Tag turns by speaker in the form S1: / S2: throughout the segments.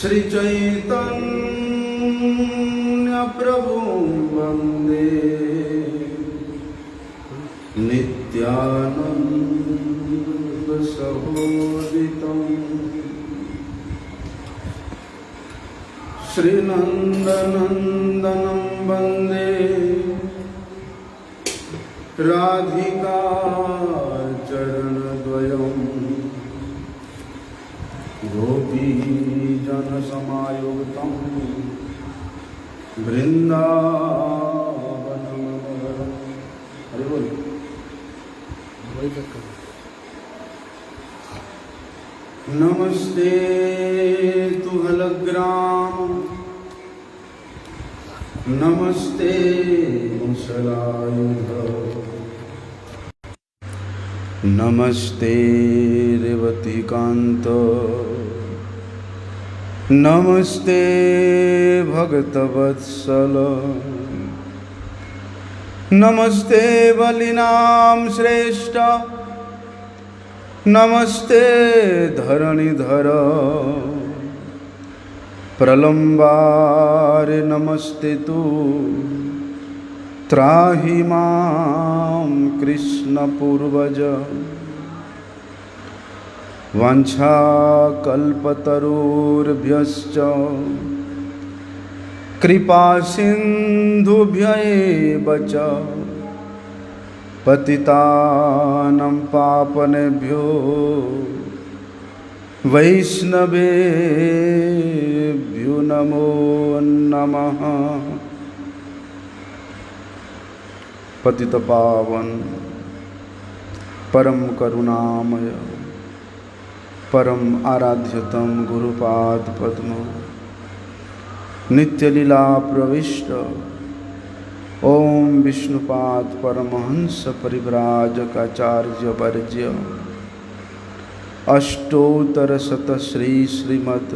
S1: श्री चैतन्य प्रभु वंदे नित्यानंद सहोदितं श्री नंदनंदनं वंदे राधिका चरणद्वयं गोपीजनसमायुक्तं वृन्दावनमनोहरम्। हरि बोल। नमस्ते तुहलग्राम, नमस्ते मुसलायुध, नमस्ते रेवतीकांत, नमस्ते भक्तवत्सल, नमस्ते बलिनाम श्रेष्ठ, नमस्ते धरणीधर, प्रलंबारे नमस्ते तु, त्राहि मां कृष्ण पूर्वज, वाञ्छाकल्पतरुर्भ्यश्च कृपा सिन्धुभ्यैव च पतितानं पावनेभ्यो वैष्णवेभ्यो नमो नमः। पतित पावन परम करुणामय परम आराध्यतम गुरुपाद पद्म नित्य लीला प्रविष्ट ओम विष्णुपाद परमहंस परिव्राजकाचार्य वर्ज्य अष्टोत्तर शत श्री श्रीमद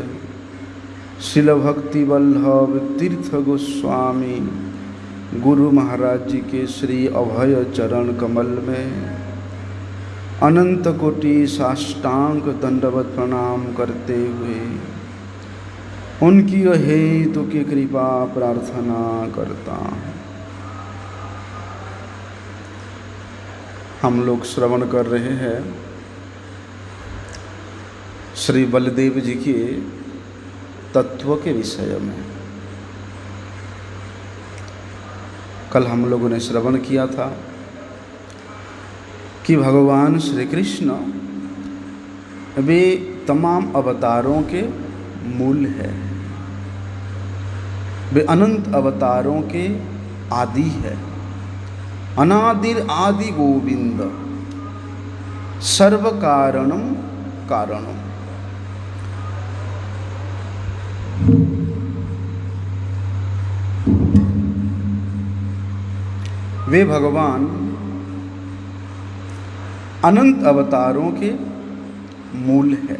S1: शिल भक्ति वल्लभ तीर्थ गोस्वामी गुरु महाराज जी के श्री अभय चरण कमल में अनंत कोटि साष्टांग दंडवत प्रणाम करते हुए उनकी हेतु की कृपा प्रार्थना करता हूँ। हम लोग श्रवण कर रहे हैं श्री बलदेव जी के तत्व के विषय में। कल हम लोगों ने श्रवण किया था कि भगवान श्री कृष्ण वे तमाम अवतारों के मूल है, वे अनंत अवतारों के आदि है। अनादिर आदि गोविंद सर्व कारणम कारणम। वे भगवान अनंत अवतारों के मूल है।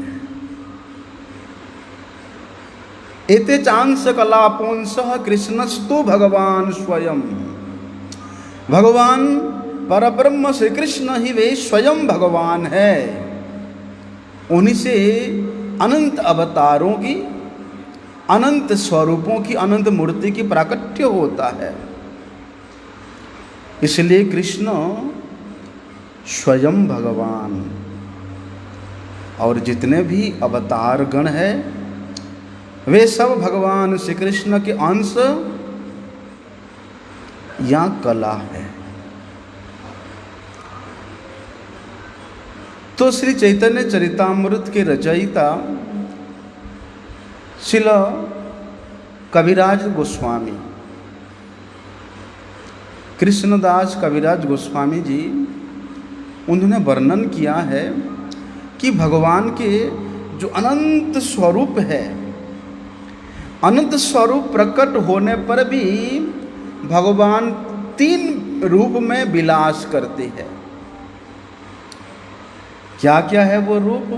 S1: एते चांस कलापुंसः कृष्णस्तु भगवान स्वयं। भगवान परब्रह्म श्री कृष्ण ही वे स्वयं भगवान है। उन्हीं से अनंत अवतारों की, अनंत स्वरूपों की, अनंत मूर्ति की प्राकट्य होता है। इसलिए कृष्ण स्वयं भगवान और जितने भी अवतार गण हैं वे सब भगवान श्री कृष्ण के अंश या कला है। तो श्री चैतन्य चरितामृत के रचयिता श्रील कविराज गोस्वामी, कृष्णदास कविराज गोस्वामी जी, उन्होंने वर्णन किया है कि भगवान के जो अनंत स्वरूप है, अनंत स्वरूप प्रकट होने पर भी भगवान तीन रूप में विलास करते हैं। क्या क्या है वो रूप?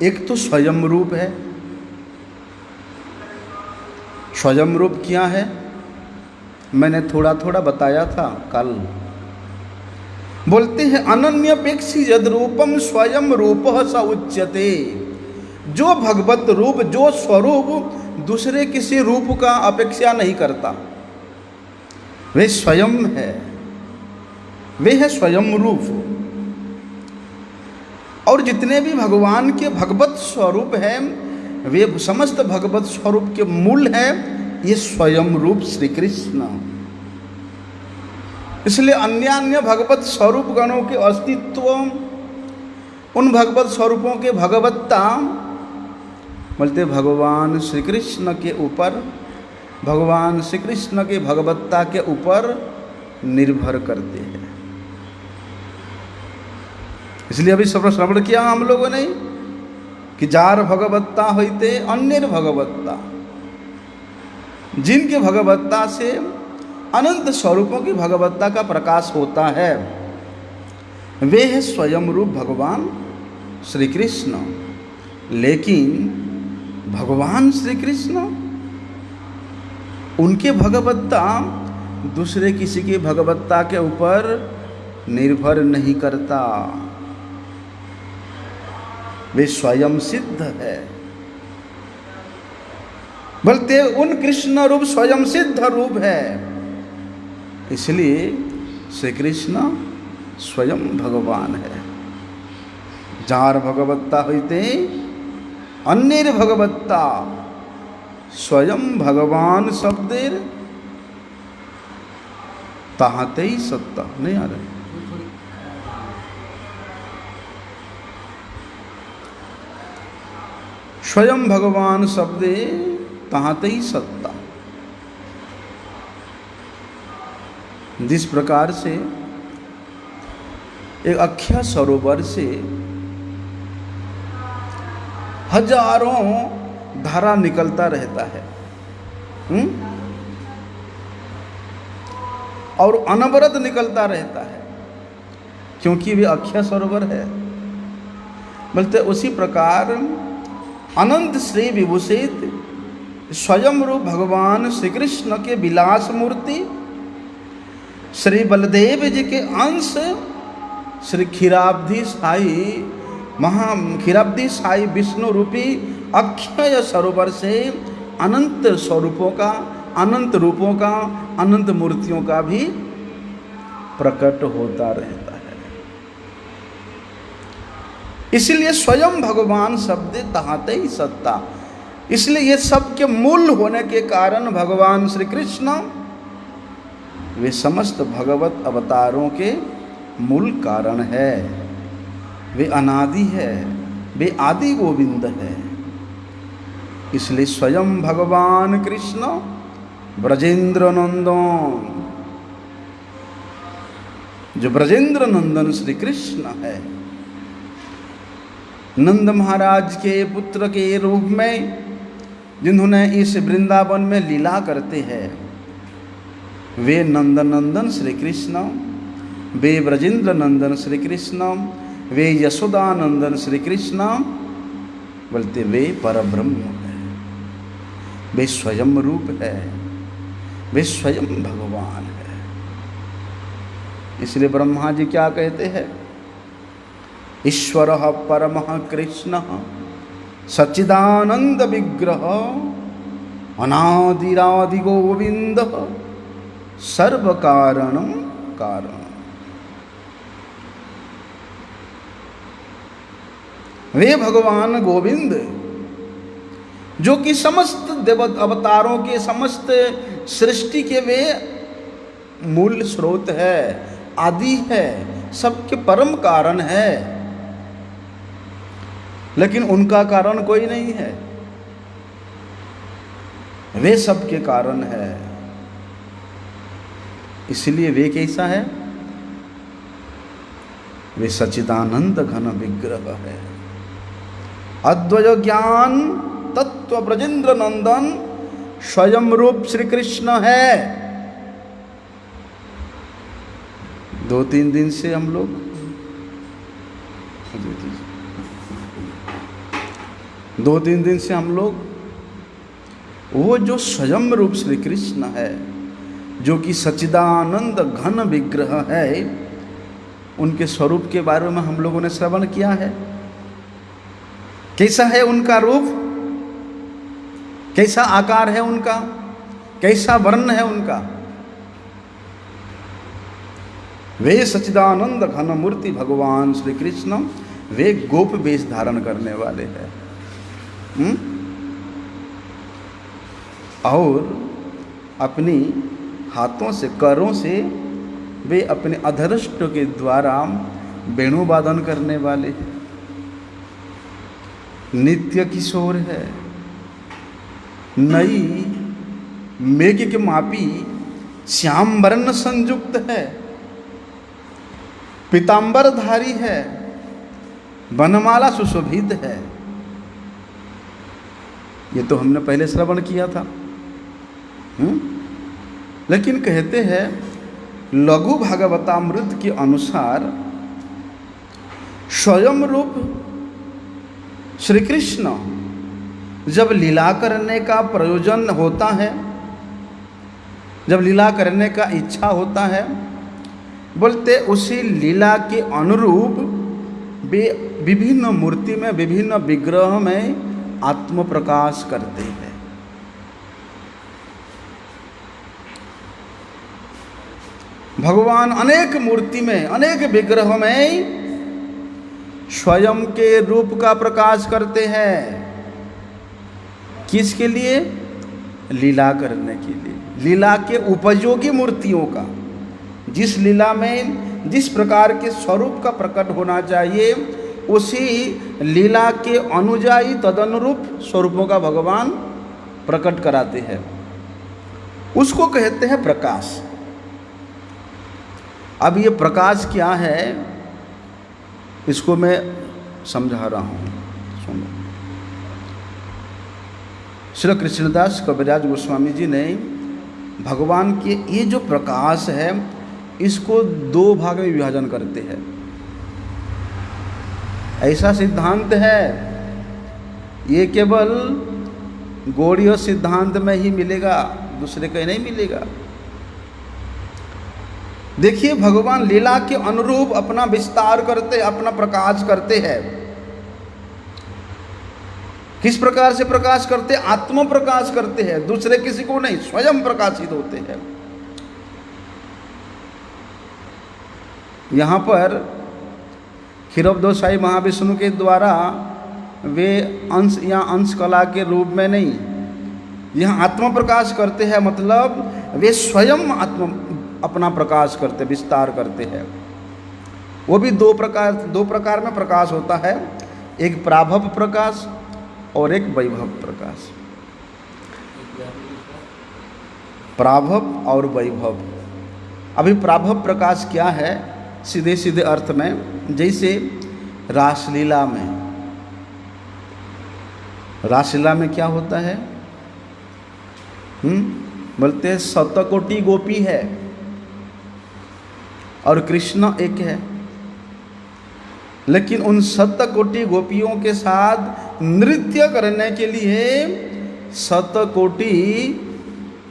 S1: एक तो स्वयं रूप है। स्वयं रूप क्या है? मैंने थोड़ा थोड़ा बताया था कल। बोलते हैं अनन्यपेक्षी यद रूपम स्वयं रूपः स उच्यते। जो भगवत रूप, जो स्वरूप दूसरे किसी रूप का अपेक्षा नहीं करता, वे स्वयं है, वे है स्वयं रूप। और जितने भी भगवान के भगवत स्वरूप हैं, वे समस्त भगवत स्वरूप के मूल है ये स्वयं रूप श्री कृष्ण। इसलिए अन्य अन्य भगवत स्वरूप गणों के अस्तित्व, उन भगवत स्वरूपों के भगवत्ता बोलते भगवान श्री कृष्ण के ऊपर, भगवान श्री कृष्ण के भगवत्ता के ऊपर निर्भर करते हैं। इसलिए अभी श्रवण किया हम लोगों ने कि जार भगवत्ता होते अन्य भगवत्ता, जिनके भगवत्ता से अनंत स्वरूपों की भगवत्ता का प्रकाश होता है, वे है स्वयं रूप भगवान श्री कृष्ण। लेकिन भगवान श्री कृष्ण उनके भगवत्ता दूसरे किसी की भगवत्ता के ऊपर निर्भर नहीं करता, वे स्वयं सिद्ध है। बोलते उन कृष्ण रूप स्वयं सिद्ध रूप है, इसलिए श्री कृष्ण स्वयं भगवान है। जार भगवत्ता होते अन्य भगवत्ता, स्वयं भगवान शब्देर ताहते ही सत्ता नहीं आ रहा। स्वयं भगवान शब्दे ताहते ही सत्ता। जिस प्रकार से एक अख्या सरोवर से हजारों धारा निकलता रहता है, और अनवरत निकलता रहता है, क्योंकि वे अख्या सरोवर है। बोलते उसी प्रकार अनंत श्री विभूषित स्वयं रूप भगवान श्री कृष्ण के विलास मूर्ति श्री बलदेव जी के अंश श्री क्षीराब्धि साई विष्णु रूपी अक्षय सरोवर से अनंत स्वरूपों का, अनंत रूपों का, अनंत मूर्तियों का भी प्रकट होता रहता है। इसलिए स्वयं भगवान शब्द ताहते ही सत्ता। इसलिए ये सब के मूल होने के कारण भगवान श्री कृष्ण वे समस्त भगवत अवतारों के मूल कारण है। वे अनादि है, वे आदि गोविंद है। इसलिए स्वयं भगवान कृष्ण ब्रजेंद्र नंदन, जो ब्रजेंद्र नंदन श्री कृष्ण है, नंद महाराज के पुत्र के रूप में जिन्होंने इस वृंदावन में लीला करते हैं, वे नंदनंदन श्री कृष्ण, वे ब्रजेंद्र नंदन श्री कृष्ण, वे यशोदानंदन श्री कृष्ण, बोलते वे परब्रह्म है, वे स्वयं रूप है, वे स्वयं भगवान है। इसलिए ब्रह्मा जी क्या कहते हैं? ईश्वर परमः कृष्ण सच्चिदानंद विग्रह अनादिरादि गोविंद सर्व कारणम कारण। वे भगवान गोविंद जो कि समस्त देव अवतारों के, समस्त सृष्टि के वे मूल स्रोत है, आदि है, सबके परम कारण है, लेकिन उनका कारण कोई नहीं है, वे सबके कारण है। इसलिए वे कैसा है? वे सच्चिदानंद घन विग्रह है, अद्वय ज्ञान तत्व ब्रजेंद्र नंदन स्वयं रूप श्री कृष्ण है। 2-3 दिन से हम लोग 2-3 दिन से हम लोग वो जो स्वयं रूप श्री कृष्ण है, जो कि सच्चिदानंद घन विग्रह है, उनके स्वरूप के बारे में हम लोगों ने श्रवण किया है। कैसा है उनका रूप, कैसा आकार है उनका, कैसा वर्ण है उनका। वे सच्चिदानंद घन मूर्ति भगवान श्री कृष्ण, वे गोप वेश धारण करने वाले हैं। और अपनी हाथों से, करों से वे अपने अधरष्ट के द्वारा वेणु वादन करने वाले हैं। नित्य किशोर है, नई मेघ के मापी श्याम वर्ण संयुक्त है, पीतांबरधारी है, वनमाला सुशोभित है। ये तो हमने पहले श्रवण किया था। लेकिन कहते हैं लघु भागवतामृत के अनुसार स्वयं रूप श्री कृष्ण जब लीला करने का प्रयोजन होता है, जब लीला करने का इच्छा होता है, बोलते उसी लीला के अनुरूप वे विभिन्न मूर्ति में, विभिन्न विग्रह में आत्म प्रकाश करते हैं। भगवान अनेक मूर्ति में, अनेक विग्रह में स्वयं के रूप का प्रकाश करते हैं। किसके लिए? लीला करने के लिए, लीला के उपयोगी मूर्तियों का। जिस लीला में जिस प्रकार के स्वरूप का प्रकट होना चाहिए, उसी लीला के अनुजाई तदनुरूप स्वरूपों का भगवान प्रकट कराते हैं। उसको कहते हैं प्रकाश। अब ये प्रकाश क्या है, इसको मैं समझा रहा हूँ, सुनो। श्री कृष्णदास कविराज गोस्वामी जी ने भगवान के ये जो प्रकाश है, इसको दो भाग में विभाजन करते हैं। ऐसा सिद्धांत है, ये केवल गौड़ीय सिद्धांत में ही मिलेगा, दूसरे कहीं नहीं मिलेगा। देखिए, भगवान लीला के अनुरूप अपना विस्तार करते, अपना प्रकाश करते हैं। किस प्रकार से प्रकाश करते? आत्म प्रकाश करते हैं, दूसरे किसी को नहीं, स्वयं प्रकाशित होते हैं। यहाँ पर क्षीरोदोषाई महाविष्णु के द्वारा वे अंश या अंश कला के रूप में नहीं, यहाँ आत्म प्रकाश करते हैं, मतलब वे स्वयं अपना प्रकाश करते, विस्तार करते हैं। वो भी दो प्रकार में प्रकाश होता है, एक प्राभव प्रकाश और एक वैभव प्रकाश। प्राभव और वैभव। अभी प्राभव प्रकाश क्या है? सीधे सीधे अर्थ में, जैसे रासलीला में, रासलीला में क्या होता है? बोलते हैं शतकोटि गोपी है और कृष्ण एक है, लेकिन उन शतकोटि गोपियों के साथ नृत्य करने के लिए शतकोटि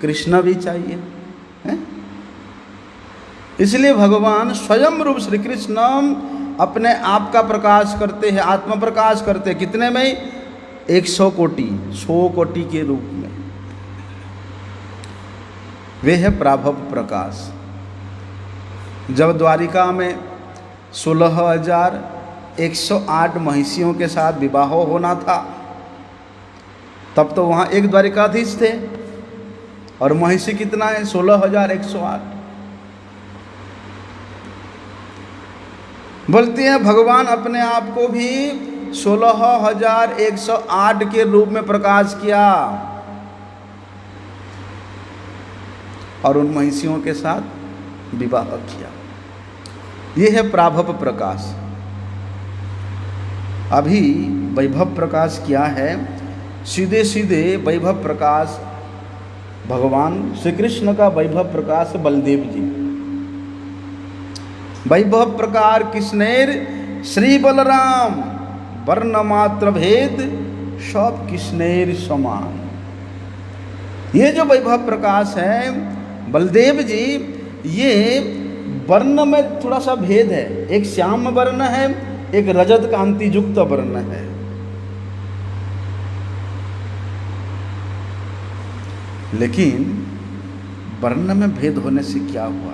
S1: कृष्ण भी चाहिए है? इसलिए भगवान स्वयं रूप श्री कृष्ण अपने आप का प्रकाश करते हैं, आत्म प्रकाश करते हैं। कितने में? 100 कोटि, 100 कोटि के रूप में। वे है प्राभव प्रकाश। जब द्वारिका में 16,108 महिषियों के साथ विवाह होना था, तब तो वहाँ एक द्वारिकाधीश थे और महिषी कितना है? 16,108। बोलते हैं भगवान अपने आप को भी 16,108 के रूप में प्रकाश किया और उन महिषियों के साथ विवाह किया। ये है प्राभव प्रकाश। अभी वैभव प्रकाश क्या है? सीधे सीधे वैभव प्रकाश, भगवान श्री कृष्ण का वैभव प्रकाश बलदेव जी। वैभव प्रकार किसनेर? श्री बलराम, वर्ण मात्र भेद सब किसनेर समान। ये जो वैभव प्रकाश है बलदेव जी, ये वर्ण में थोड़ा सा भेद है। एक श्याम वर्ण है, एक रजत कांति युक्त वर्ण है। लेकिन वर्ण में भेद होने से क्या हुआ?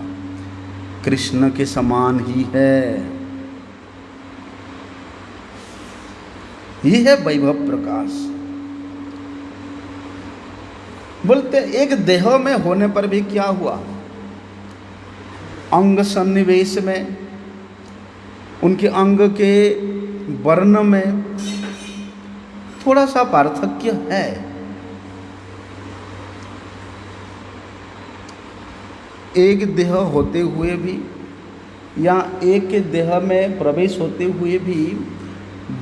S1: कृष्ण के समान ही है। ये है वैभव प्रकाश। बोलते एक देह में होने पर भी क्या हुआ? अंग सन्निवेश में, उनके अंग के वर्ण में थोड़ा सा पार्थक्य है। एक देह होते हुए भी या एक के देह में प्रवेश होते हुए भी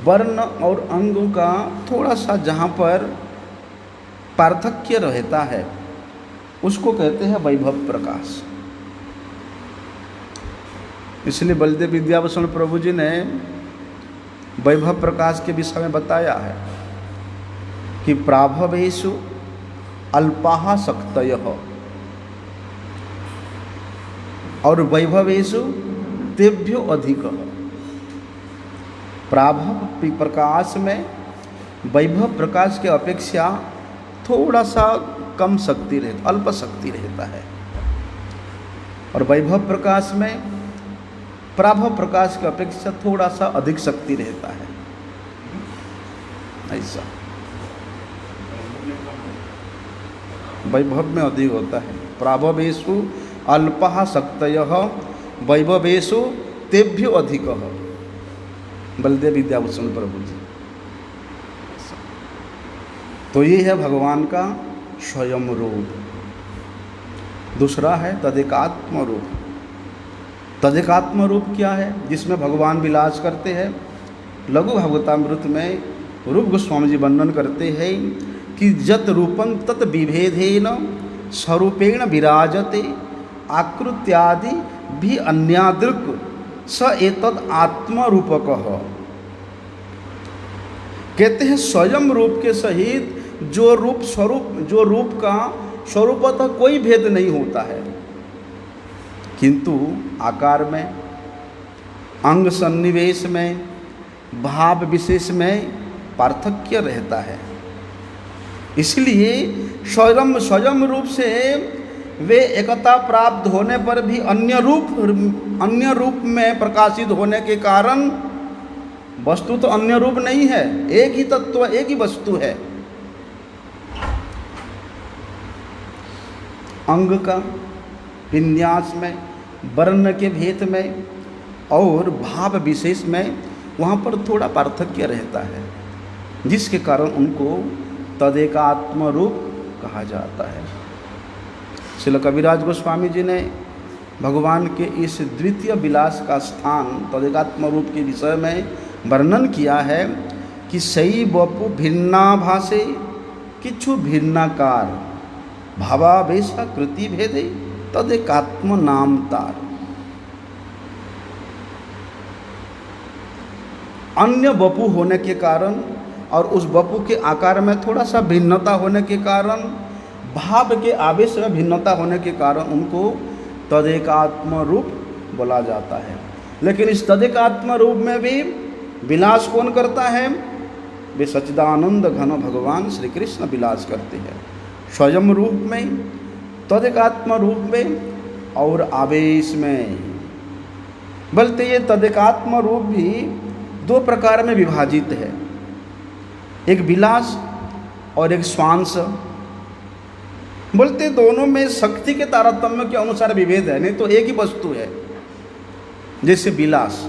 S1: वर्ण और अंग का थोड़ा सा जहाँ पर पार्थक्य रहता है उसको कहते हैं वैभव प्रकाश। इसलिए बलदेव विद्याभूषण प्रभु जी ने वैभव प्रकाश के विषय में बताया है कि प्राभवेषु अल्पाः शक्तयः और वैभवेषु तेभ्यो अधिकः। प्राभव प्रकाश में वैभव प्रकाश के अपेक्षा थोड़ा सा कम शक्ति रहता, अल्प शक्ति रहता है, और वैभव प्रकाश में प्राभव प्रकाश की अपेक्षा थोड़ा सा अधिक शक्ति रहता है। ऐसा वैभव में अधिक होता है। प्राभवेषु अल्पः शक्तयः वैभवेषु तेभ्यो अधिकः। बलदेव विद्याभूषण प्रभु जी। तो ये है भगवान का स्वयं रूप। दूसरा है तदेकात्म रूप। तदेकात्म रूप क्या है? जिसमें भगवान विलास करते हैं। लघु भागवतामृत में रूप गोस्वामी जी वर्णन करते हैं कि जत रूपं तत् विभेदेन स्वरूपेण विराजते आकृत्यादि भी अन्यादृक् स एतद् आत्मरूपकः। कहते हैं स्वयं रूप के सहित जो रूप का स्वरूपतः कोई भेद नहीं होता है, किंतु आकार में, अंग सन्निवेश में, भाव विशेष में पार्थक्य रहता है। इसलिए स्वयं रूप से वे एकता प्राप्त होने पर भी अन्य रूप में प्रकाशित होने के कारण वस्तु तो अन्य रूप नहीं है, एक ही तत्व, एक ही वस्तु है। अंग का विन्यास में, वर्ण के भेद में और भाव विशेष में वहाँ पर थोड़ा पार्थक्य रहता है, जिसके कारण उनको तदेकात्म रूप कहा जाता है। श्रील कविराज गोस्वामी जी ने भगवान के इस द्वितीय विलास का स्थान तदेकात्म रूप के विषय में वर्णन किया है कि सई बपु भिन्नाभासे किछु भिन्नाकार भावावेशा कृति भेदे तदेकात्म नाम तार। अन्य वपु होने के कारण और उस वपु के आकार में थोड़ा सा भिन्नता होने के कारण, भाव के आवेश में भिन्नता होने के कारण उनको तदेकात्म रूप बोला जाता है। लेकिन इस तदेकात्म रूप में भी विलास कौन करता है? वे सच्चिदानंद घन भगवान श्री कृष्ण विलास करते हैं, स्वयं रूप में, तदेकात्म रूप में और आवेश में। बल्कि ये तदेकात्म रूप भी दो प्रकार में विभाजित है, एक विलास और एक स्वांश। बोलते दोनों में शक्ति के तारतम्य के अनुसार विभेद है, नहीं तो एक ही वस्तु है। जैसे विलास,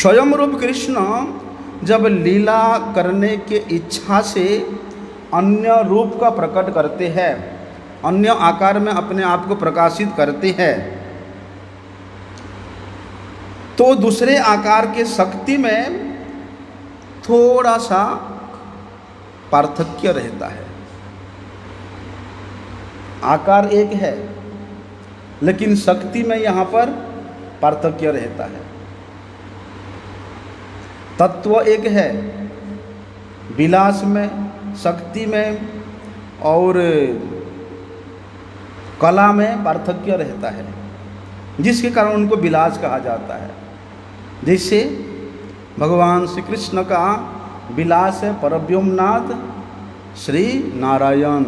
S1: स्वयं रूप कृष्ण जब लीला करने के इच्छा से अन्य रूप का प्रकट करते हैं, अन्य आकार में अपने आप को प्रकाशित करते हैं, तो दूसरे आकार के शक्ति में थोड़ा सा पार्थक्य रहता है। आकार एक है लेकिन शक्ति में यहाँ पर पार्थक्य रहता है। तत्व एक है, विलास में, शक्ति में और कला में पार्थक्य रहता है, जिसके कारण उनको विलास कहा जाता है। जैसे भगवान श्री कृष्ण का विलास है परव्योमनाथ श्री नारायण,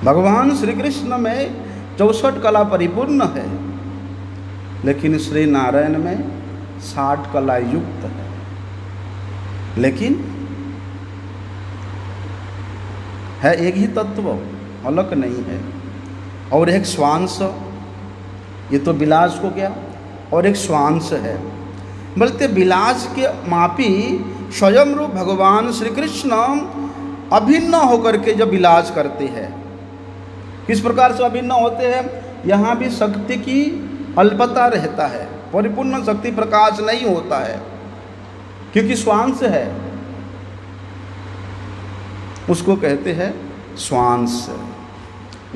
S1: भगवान श्री कृष्ण में 64 कला परिपूर्ण है, लेकिन श्री नारायण में 60 कला युक्त है। लेकिन है एक ही तत्व, अलग नहीं है। और एक स्वांश, ये तो विलास को क्या, और एक स्वांश है। बोलते विलास के मापी स्वयं रूप भगवान श्री कृष्ण अभिन्न होकर के जब विलास करते हैं, किस प्रकार से अभिन्न होते हैं? यहाँ भी शक्ति की अल्पता रहता है, परिपूर्ण शक्ति प्रकाश नहीं होता है, क्योंकि स्वांश है, उसको कहते हैं स्वांश।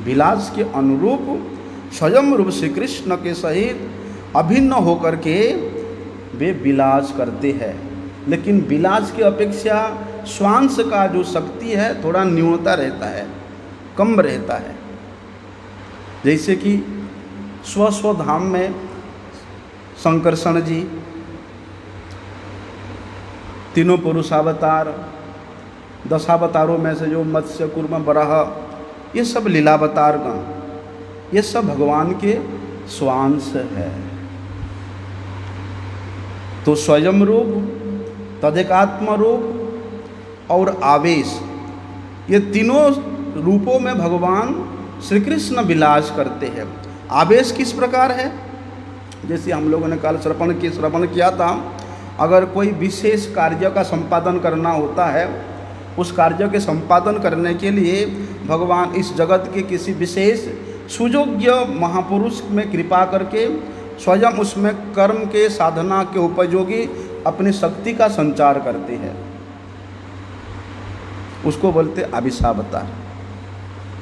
S1: विलास के अनुरूप स्वयं रूप श्री कृष्ण के सहित अभिन्न होकर के वे विलास करते हैं। लेकिन विलास की अपेक्षा स्वांश का जो शक्ति है थोड़ा न्यूनता रहता है, कम रहता है। जैसे कि स्व धाम में संकर्षण जी, तीनों पुरुषावतार, 10 अवतारों में से जो मत्स्य कूर्म वराह, ये सब लीलावतार गण, ये सब भगवान के स्वांश है। तो स्वयं रूप, तदेकात्म रूप और आवेश, ये तीनों रूपों में भगवान श्री कृष्ण विलास करते हैं। आवेश किस प्रकार है? जैसे हम लोगों ने कल श्रवण किया था, अगर कोई विशेष कार्य का संपादन करना होता है, उस कार्य के संपादन करने के लिए भगवान इस जगत के किसी विशेष सुयोग्य महापुरुष में कृपा करके स्वयं उसमें कर्म के साधना के उपयोगी अपनी शक्ति का संचार करते हैं, उसको बोलते अभिशावतार।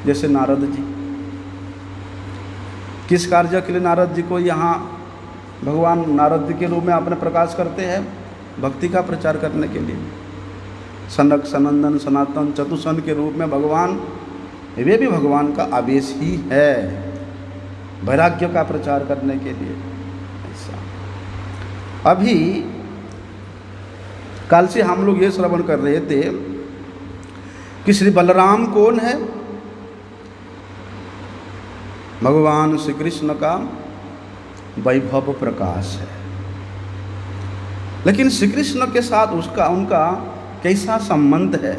S1: जैसे नारद जी, किस कार्य के लिए नारद जी को यहाँ भगवान नारद जी के रूप में अपने प्रकाश करते हैं? भक्ति का प्रचार करने के लिए। सनक, सनंदन, सनातन, चतुसन के रूप में भगवान, वे भी भगवान का आवेश ही है, वैराग्य का प्रचार करने के लिए। ऐसा अभी कल से हम लोग ये श्रवण कर रहे थे कि श्री बलराम कौन है? भगवान श्री कृष्ण का वैभव प्रकाश है। लेकिन श्री कृष्ण के साथ उनका कैसा संबंध है?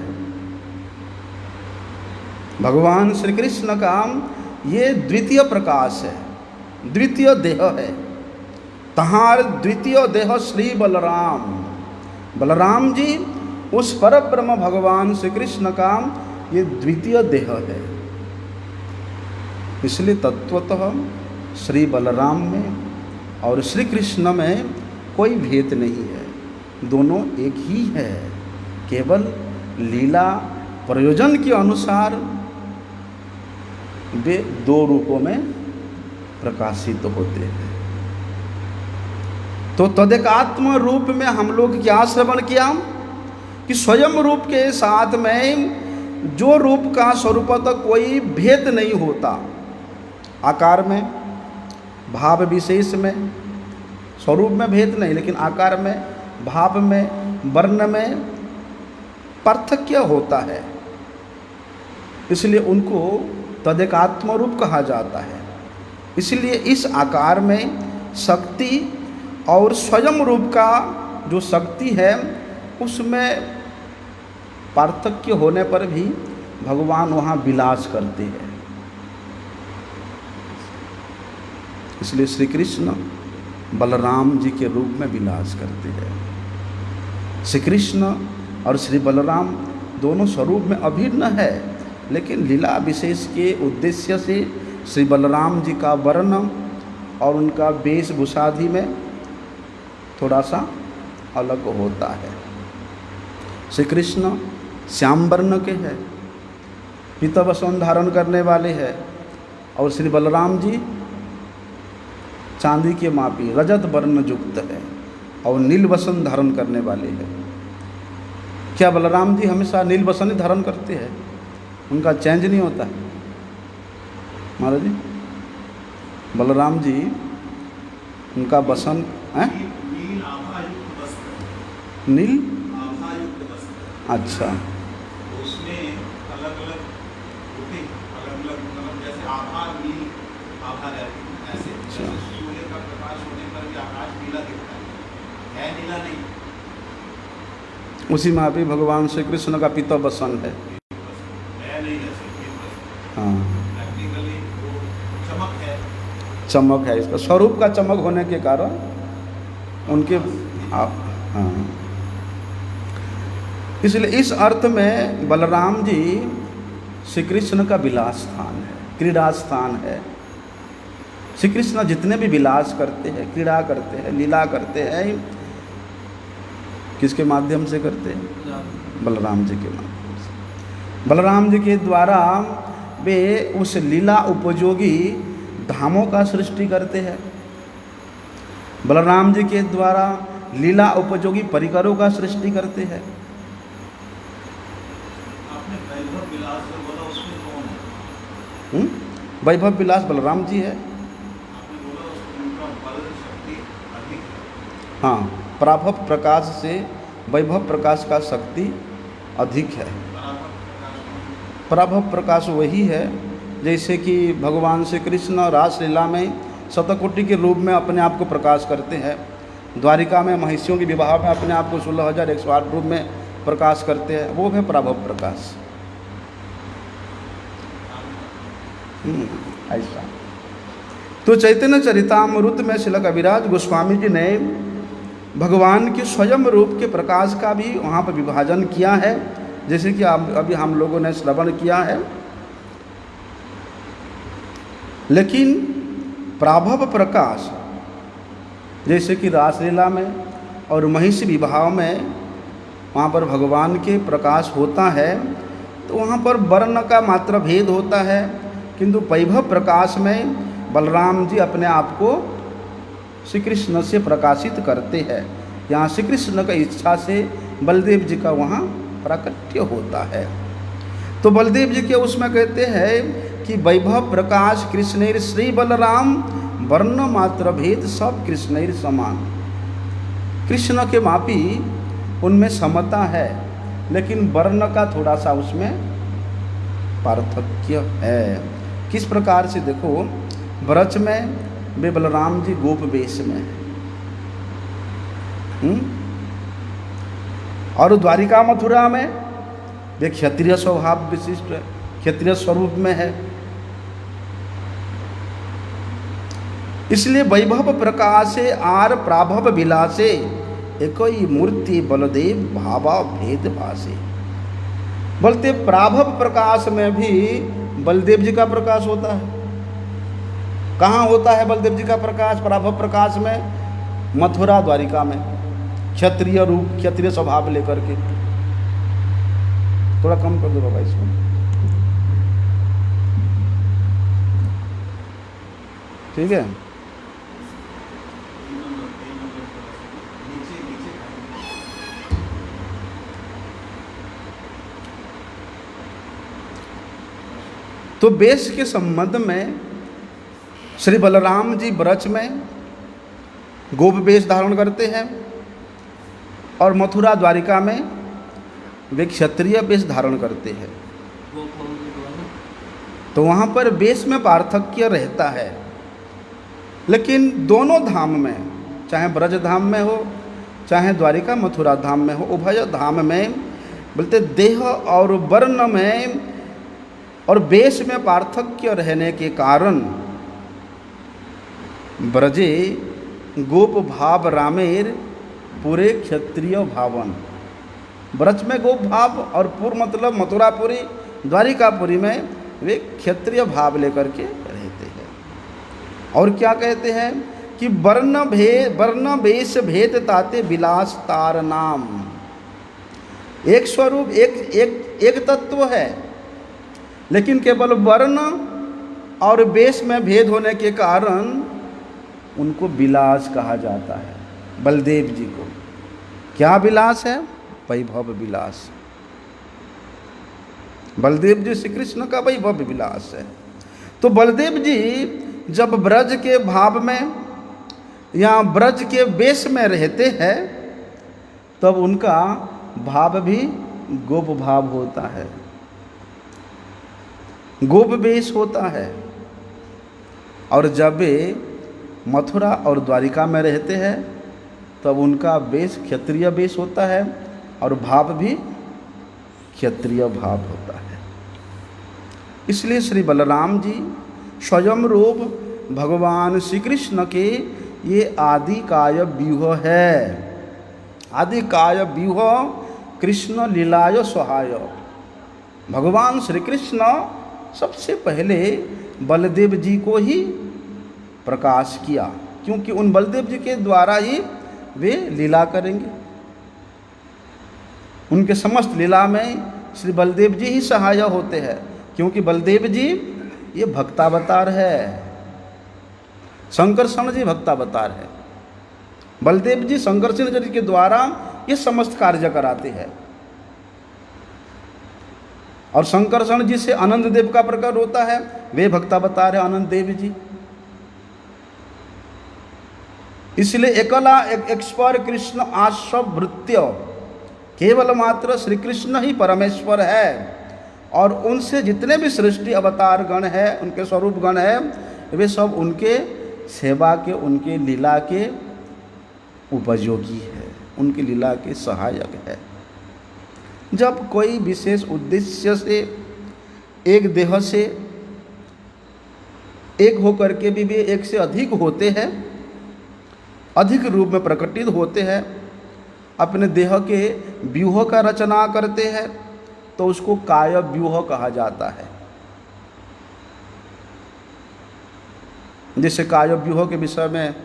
S1: भगवान श्री कृष्ण का ये द्वितीय प्रकाश है, द्वितीय देह है। तहार द्वितीय देह श्री बलराम, बलराम जी उस पर ब्रह्म भगवान श्री कृष्ण का ये द्वितीय देह है। इसलिए तत्वतः श्री बलराम में और श्री कृष्ण में कोई भेद नहीं है, दोनों एक ही है। केवल लीला प्रयोजन के अनुसार वे दो रूपों में प्रकाशित होते हैं। तो तदेकात्म रूप में हम लोग क्या श्रवण किया कि स्वयं रूप के साथ में जो रूप का स्वरूपतः कोई भेद नहीं होता, आकार में, भाव विशेष में, स्वरूप में भेद नहीं, लेकिन आकार में, भाव में, वर्ण में पार्थक्य होता है। इसलिए उनको तदेकात्म रूप कहा जाता है। इसलिए इस आकार में शक्ति और स्वयं रूप का जो शक्ति है उसमें पार्थक्य होने पर भी भगवान वहाँ विलास करते हैं। इसलिए श्री कृष्ण बलराम जी के रूप में विलास करते हैं। श्री कृष्ण और श्री बलराम दोनों स्वरूप में अभिन्न है, लेकिन लीला विशेष के उद्देश्य से श्री बलराम जी का वर्ण और उनका वेशभूषादि में थोड़ा सा अलग होता है। श्री कृष्ण श्याम वर्ण के हैं, पीतवसन धारण करने वाले हैं, और श्री बलराम जी चांदी के मापी रजत वर्ण युक्त है और नील वसन धारण करने वाले हैं। क्या बलराम जी हमेशा नील वसन ही धारण करते हैं? उनका चेंज नहीं होता है महाराज जी? बलराम जी उनका वसन है नील, अच्छा,
S2: उसमें अलग अलग नीला नहीं,
S1: उसी में भी भगवान श्री कृष्ण का पीता बसन है।
S2: नया नहीं है, सिर्फ
S1: हाँ,
S2: प्रैक्टिकली वो चमक है।
S1: चमक है इसका, स्वरूप का चमक होने के कारण उनके आप, हाँ, इसलिए इस अर्थ में बलराम जी श्री कृष्ण का विलास स्थान है, क्रीड़ा स्थान है। श्री कृष्ण जितने भी विलास करते हैं, क्रीड़ा करते हैं, लीला करते हैं, किसके माध्यम से करते हैं? बलराम जी के माध्यम से। बलराम जी के द्वारा वे उस लीला उपयोगी धामों का सृष्टि करते हैं। बलराम जी के द्वारा लीला उपयोगी परिकरों का सृष्टि करते हैं।
S2: आपने वैभव विलास जो बोला उसमें कौन है?
S1: वैभव विलास बलराम जी है।
S2: आपने बोला उनका बल शक्ति अधिक है।
S1: हाँ, प्राभव प्रकाश से वैभव प्रकाश का शक्ति अधिक है। प्राभव प्रकाश वही है जैसे कि भगवान श्री कृष्ण रासलीला में शतकोटि के रूप में अपने आप को प्रकाश करते हैं। द्वारिका में महिषियों के विवाह में अपने आप को 16,108 रूप में प्रकाश करते हैं, वो है प्राभव प्रकाश। ऐसा तो चैतन्य चरितामृत में श्रील कविराज गोस्वामी जी ने भगवान के स्वयं रूप के प्रकाश का भी वहाँ पर विभाजन किया है, जैसे कि अभी हम लोगों ने श्रवण किया है। लेकिन प्राभव प्रकाश जैसे कि रासलीला में और महिषी विवाह में वहाँ पर भगवान के प्रकाश होता है, तो वहाँ पर वर्ण का मात्र भेद होता है, किंतु वैभव प्रकाश में बलराम जी अपने आप को श्री कृष्ण से प्रकाशित करते हैं। यहाँ श्री कृष्ण की इच्छा से बलदेव जी का वहाँ प्राकट्य होता है। तो बलदेव जी के उसमें कहते हैं कि वैभव प्रकाश कृष्णैर श्री बलराम वर्ण मात्र भेद सब कृष्णैर समान। कृष्ण के मापी उनमें समता है, लेकिन वर्ण का थोड़ा सा उसमें पार्थक्य है। किस प्रकार से देखो, ब्रज में वे बलराम जी गोप वेश में और द्वारिका मथुरा में वे क्षत्रिय स्वभाव विशिष्ट क्षत्रिय स्वरूप में है। इसलिए वैभव प्रकाशे आर प्राभव विलासे एक ही मूर्ति बलदेव भावा भेद भासे। बोलते प्राभव प्रकाश में भी बलदेव जी का प्रकाश होता है। कहाँ होता है बलदेव जी का प्रकाश? प्राभव प्रकाश में मथुरा द्वारिका में, क्षत्रिय रूप क्षत्रिय स्वभाव लेकर के। थोड़ा कम कर दो बाबा इसमें, ठीक है। तो वेश के संबंध में श्री बलराम जी ब्रज में गोप वेश धारण करते हैं और मथुरा द्वारिका में वे क्षत्रिय वेश धारण करते हैं। तो वहाँ पर वेश में पार्थक्य रहता है, लेकिन दोनों धाम में, चाहे ब्रज धाम में हो चाहे द्वारिका मथुरा धाम में हो, उभय धाम में बोलते देह और वर्ण में और वेश में पार्थक्य रहने के कारण ब्रजे गोप भाव रामेर पूरे क्षत्रिय भावन। ब्रज में गोप भाव और पूर्व मतलब मथुरापुरी द्वारिकापुरी में वे क्षत्रिय भाव लेकर के रहते हैं। और क्या कहते हैं कि वर्ण वेश भेद ताते विलास तार नाम। एक स्वरूप एक तत्व है, लेकिन केवल वर्ण और वेश में भेद होने के कारण उनको विलास कहा जाता है। बलदेव जी को क्या विलास है? वैभव विलास। बलदेव जी श्री कृष्ण का वैभव विलास है। तो बलदेव जी जब ब्रज के भाव में या ब्रज के वेश में रहते हैं, तब उनका भाव भी गोप भाव होता है, गोप वेश होता है। और जब वे मथुरा और द्वारिका में रहते हैं, तब उनका वेश क्षत्रिय वेश होता है और भाव भी क्षत्रिय भाव होता है। इसलिए श्री बलराम जी स्वयं रूप भगवान श्री कृष्ण के ये आदि काय व्यूह है। आदि काय व्यूह कृष्ण लीलाय सहाय। भगवान श्री कृष्ण सबसे पहले बलदेव जी को ही प्रकाश किया, क्योंकि उन बलदेव जी के द्वारा ही वे लीला करेंगे। उनके समस्त लीला में श्री बलदेव जी ही सहाय होते हैं, क्योंकि बलदेव जी ये भक्तावतार है, शंकरषण जी भक्तावतार है। बलदेव जी शंकरषण जी के द्वारा ये समस्त कार्य कराते हैं। और शंकरषण जी से आनंद देव का प्रकट होता है, वे भक्तावतार है आनंद देव जी। इसलिए एकला एक्सपर कृष्ण आश्रव भृत्य, केवल मात्र श्री कृष्ण ही परमेश्वर है। और उनसे जितने भी सृष्टि अवतार गण है, उनके स्वरूप गण है, वे सब उनके सेवा के, उनके लीला के उपयोगी है, उनकी लीला के सहायक है। जब कोई विशेष उद्देश्य से एक देह से एक होकर के भी वे एक से अधिक होते हैं, अधिक रूप में प्रकटित होते हैं, अपने देह के व्यूह का रचना करते हैं, तो उसको काय व्यूह कहा जाता है। जैसे काय व्यूह के विषय में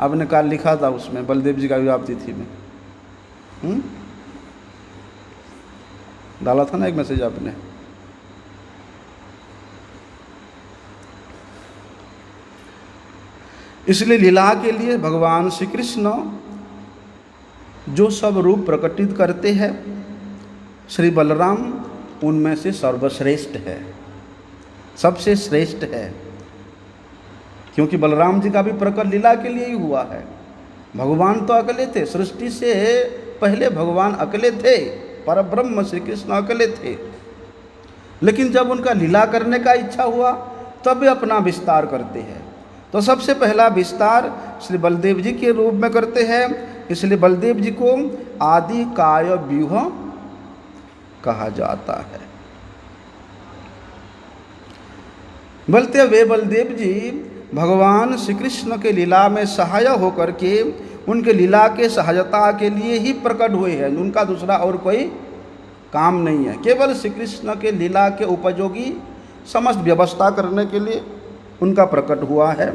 S1: आपने काल लिखा था, उसमें बलदेव जी का विवाह तिथि में डाला था ना एक मैसेज आपने। इसलिए लीला के लिए भगवान श्री कृष्ण जो सब रूप प्रकटित करते हैं, श्री बलराम उनमें से सर्वश्रेष्ठ है, सबसे श्रेष्ठ है। क्योंकि बलराम जी का भी प्रकट लीला के लिए ही हुआ है। भगवान तो अकेले थे, सृष्टि से पहले भगवान अकेले थे, परब्रह्म श्री कृष्ण अकेले थे। लेकिन जब उनका लीला करने का इच्छा हुआ, तब वे अपना विस्तार करते हैं। तो सबसे पहला विस्तार श्री बलदेव जी के रूप में करते हैं। इसलिए बलदेव जी को आदि काय व्यूह कहा जाता है। बोलते वे बलदेव जी भगवान श्री कृष्ण के लीला में सहाय होकर के उनके लीला के सहायता के लिए ही प्रकट हुए हैं। उनका दूसरा और कोई काम नहीं है, केवल श्री कृष्ण के लीला के उपयोगी समस्त व्यवस्था करने के लिए उनका प्रकट हुआ है।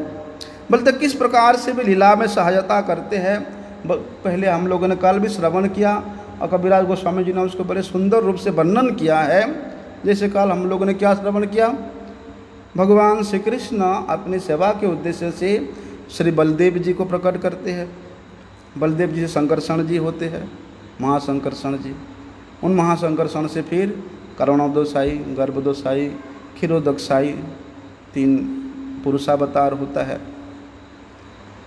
S1: बोलते किस प्रकार से वे लीला में सहायता करते हैं, पहले हम लोगों ने कल भी श्रवण किया और कबीराज गोस्वामी जी ने उसको बड़े सुंदर रूप से वर्णन किया है। जैसे कल हम लोगों ने क्या श्रवण किया, भगवान श्री कृष्ण अपनी सेवा के उद्देश्य से श्री बलदेव जी को प्रकट करते हैं। बलदेव जी से शंकरषण जी होते हैं, महाशंकरषण जी। उन महाशंकरषण से फिर करुणोदसाई, गर्भदोसाई, क्षीरोदकसाई, 3 पुरुषावतार होता है।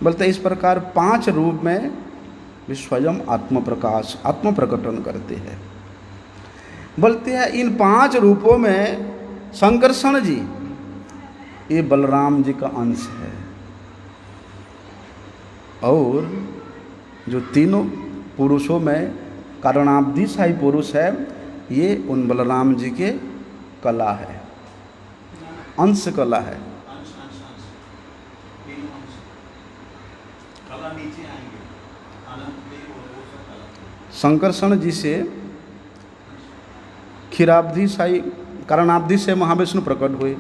S1: बोलते इस प्रकार 5 रूप में वे स्वयं आत्म प्रकाश, आत्म प्रकटन करते हैं। बोलते हैं इन 5 रूपों में शंकरषण जी ये बलराम जी का अंश है, और जो तीनों पुरुषों में कारणाब्धिशाही पुरुष है, ये उन बलराम जी के कला है, अंश कला है। शंकरषण जी से क्षीराब्धिशाही, कारणाब्धि से महाविष्णु प्रकट हुए,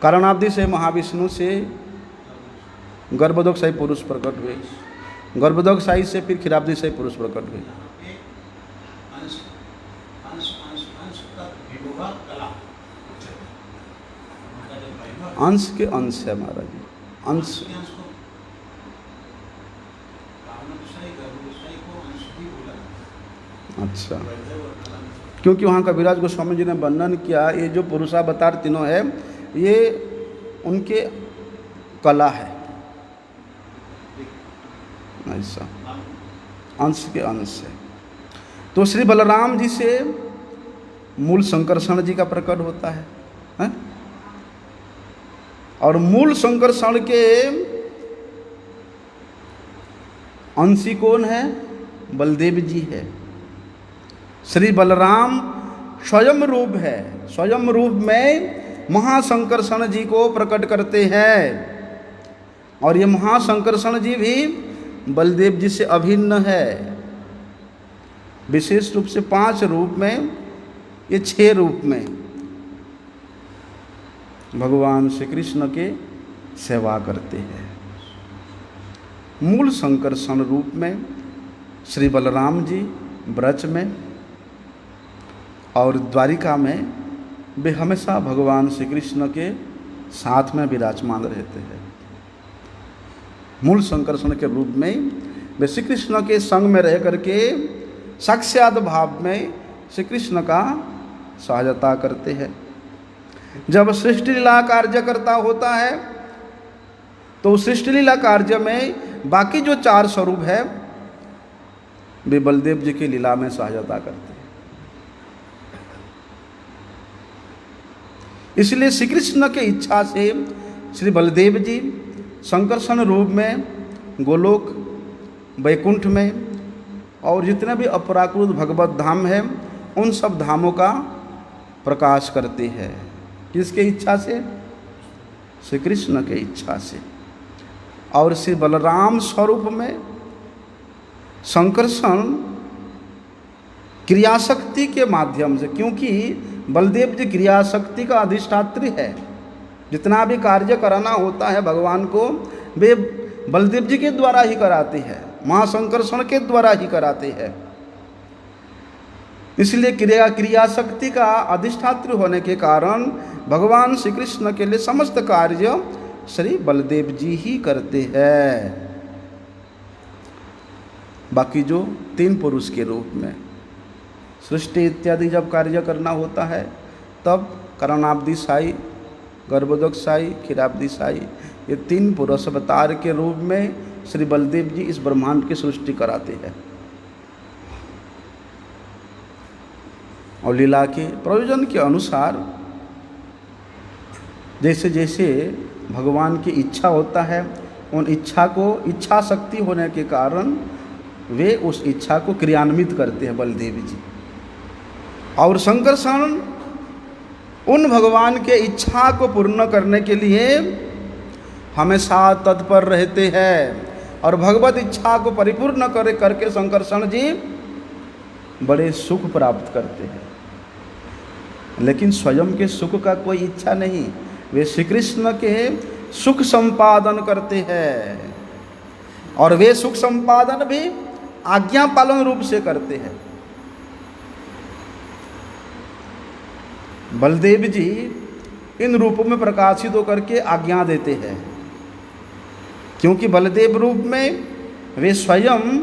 S1: कारणाब्धि से महाविष्णु से गर्भोदकशाही पुरुष प्रकट हुए, गर्भोदकशाही से फिर क्षीराब्धिशाही पुरुष प्रकट हुए। अंश के अंश है महाराज जी, अंश। अच्छा, क्योंकि वहाँ कबीराज गोस्वामी जी ने वर्णन किया, ये जो पुरुषावतार तीनों है ये उनके कला है, ऐसा अंश के अंश है। तो श्री बलराम जी से मूल शंकरषण जी का प्रकट होता है? और मूल शंकरषण के अंशी कौन है? बलदेव जी है। श्री बलराम स्वयं रूप है, स्वयं रूप में महासंकर्षण जी को प्रकट करते हैं। और ये महासंकर्षण जी भी बलदेव जी से अभिन्न है। विशेष रूप से 5 रूप में, ये 6 रूप में भगवान श्री कृष्ण के सेवा करते हैं। मूल संकर्षण रूप में श्री बलराम जी ब्रज में और द्वारिका में वे हमेशा भगवान श्री कृष्ण के साथ में विराजमान रहते हैं। मूल संकर्षण के रूप में वे श्री कृष्ण के संग में रह करके साक्षात भाव में श्री कृष्ण का सहायता करते हैं। जब सृष्टि लीला कार्य करता होता है तो सृष्टि लीला कार्य में बाकी जो 4 स्वरूप है वे बलदेव जी की लीला में सहायता करते हैं। इसलिए श्री कृष्ण के इच्छा से श्री बलदेव जी संकर्षण रूप में गोलोक, वैकुंठ में और जितने भी अपराकृत भगवत धाम हैं उन सब धामों का प्रकाश करते हैं। किसके इच्छा से? श्री कृष्ण के इच्छा से। और श्री बलराम स्वरूप में संकर्षण क्रियाशक्ति के माध्यम से, क्योंकि बलदेव जी क्रियाशक्ति का अधिष्ठात्री है। जितना भी कार्य कराना होता है भगवान को वे बलदेव जी के द्वारा ही कराते हैं, महासंकर्षण के द्वारा ही कराते हैं। इसलिए क्रियाशक्ति का अधिष्ठात्री होने के कारण भगवान श्री कृष्ण के लिए समस्त कार्य श्री बलदेव जी ही करते हैं। बाकी जो 3 पुरुष के रूप में सृष्टि इत्यादि जब कार्य करना होता है तब करणाब्दी साई, गर्भोदक साई, क्षीराब्दी साई, ये 3 पुरुष अवतार के रूप में श्री बलदेव जी इस ब्रह्मांड की सृष्टि कराते हैं। और लीला के प्रयोजन के अनुसार जैसे जैसे भगवान की इच्छा होता है उन इच्छा को, इच्छा शक्ति होने के कारण वे उस इच्छा को क्रियान्वित करते हैं बलदेव जी। और संकर्षण उन भगवान के इच्छा को पूर्ण करने के लिए हमेशा तत्पर रहते हैं और भगवत इच्छा को परिपूर्ण करके संकर्षण जी बड़े सुख प्राप्त करते हैं। लेकिन स्वयं के सुख का कोई इच्छा नहीं, वे श्री कृष्ण के सुख संपादन करते हैं। और वे सुख संपादन भी आज्ञा पालन रूप से करते हैं। बलदेव जी इन रूपों में प्रकाशित होकर के आज्ञा देते हैं, क्योंकि बलदेव रूप में वे स्वयं